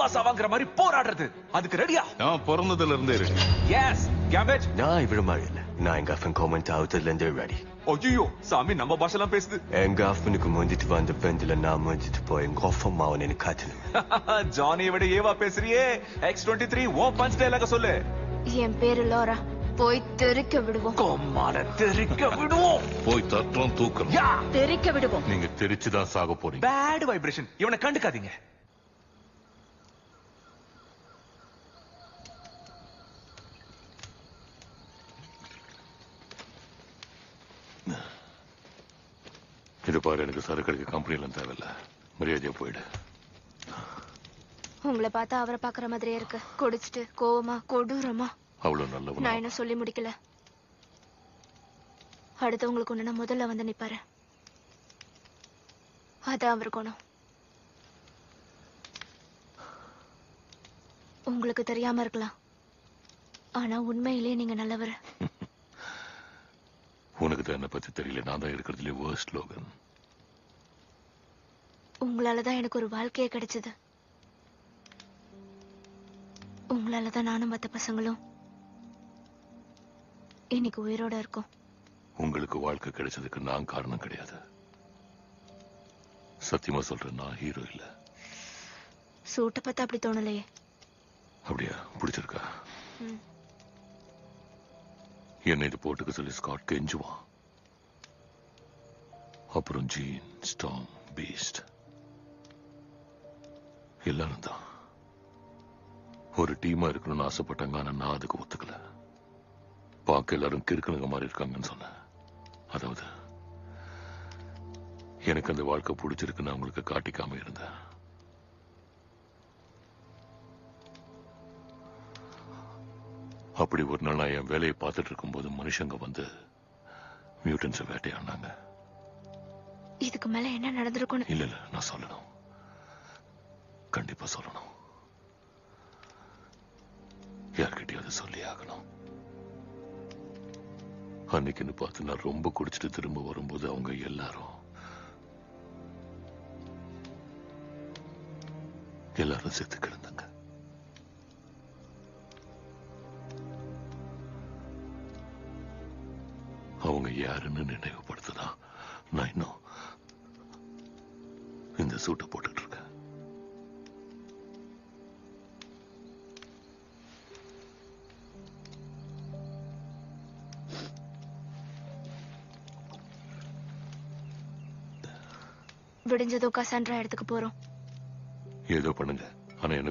செத்தவா சாவாங்கிற மாதிரி போராடுறது. அதுக்கு ரெடியா? நான் பிறந்ததுல இருந்தே ரெடி. எஸ் கேம்பேஜ். நான் இவ்வளவு மாதிரி இல்ல. நான் எங்க அப்பன் காமெண்ட் ஆகுதுல இருந்தே ரெடி. ஐயோ சாமி நம்ம பாஷெல்லாம் பேசுது. எங்க அப்பனுக்கு முந்திட்டு வந்த பெண்ல நான் முந்திட்டு போய் எங்க அப்பம்மாவை எனக்கு காட்டணும். ஜானியை விட ஏவா பேசுறியே? X23 ஓ பஞ்ச் டைலாக சொல்லு. என் பேரு லோரா. போய் தெறிக்க விடுவோம். கொம்மால தெறிக்க விடுவோம். போய் தட்டுறோம் தூக்குறோம். யா தெறிக்க விடுவோம். நீங்க தெரிச்சுதான் சாக போறீங்க. Bad vibration. இவனை கண்டுக்காதீங்க. இது பாரு, எனக்கு சரக்கு கம்பெனில தேவையில்ல. மரியாதையா போயிடு. உங்களை பார்த்தா அவரை பாக்குற மாதிரியே இருக்கு. குடிச்சிட்டு கோவமா கொடூரமா. அவ்வளவு நல்லவனா? நான் என்ன சொல்லி முடிக்கல. அடுத்தவங்களுக்கு ஒண்ணுனா முதல்ல வந்து நிப்பாரு. அதான் அவர் குணம். உங்களுக்கு தெரியாம இருக்கலாம், ஆனா உண்மையிலே நீங்க நல்லவர். உனக்கு தான் என்ன பத்தி தெரியல. நான் தான் இருக்கிறதுலே வர்ஸ்ட் லோகன். உங்களாலதான் எனக்கு ஒரு வாழ்க்கையே கிடைச்சது. உங்களாலதான் நானும் மத்த பசங்களும் இன்னைக்கு உயிரோட இருக்கோம். உங்களுக்கு வாழ்க்கை கிடைச்சதுக்கு நான் காரணம் கிடையாது. சத்தியமா சொல்றேன், நான் ஹீரோ இல்ல. சூட்டை பார்த்தா அப்படி தோணலையே. அப்படியா? பிடிச்சிருக்கா? என்ன இது போட்டுக்க சொல்லி ஸ்காட் கெஞ்சுவான். அப்புறம் ஜீன், ஸ்டாம், பீஸ்ட் எல்லாரும் தான் ஒரு டீமா இருக்கணும்னு ஆசைப்பட்டாங்க. ஆனா நான் அதுக்கு ஒத்துக்கல. பார்க்க எல்லாரும் கிறுக்கணுங்க மாதிரி இருக்காங்கன்னு சொன்னேன். அதாவது எனக்கு அந்த வாழ்க்கை பிடிச்சிருக்குன்னு அவங்களுக்கு காட்டிக்காம இருந்தேன். அப்படி ஒரு நாள் நான் என் வேலையை பார்த்துட்டு இருக்கும்போது மனுஷங்க வந்து மியூட்டன்ஸை வேட்டையாடினாங்க. இதுக்கு மேல என்ன நடந்திருக்கும்? இல்ல இல்ல, நான் சொல்லணும், கண்டிப்பா சொல்லணும். யார்கிட்டயாவது சொல்லி ஆகணும். அன்னைக்குன்னு பார்த்து நான் ரொம்ப குடிச்சிட்டு திரும்ப வரும்போது அவங்க எல்லாரும் செத்து கிடந்தாங்க. அவங்க யாருன்னு நினைவுபடுத்துதான் நான் இன்னும் இந்த சூட்டை போட்டுட்டு இருக்கேன். விடிஞ்சதும் கசாண்ட்ரா இடத்துக்கு போறோம். ஏதோ பண்ணுங்க, ஆனா எனக்கு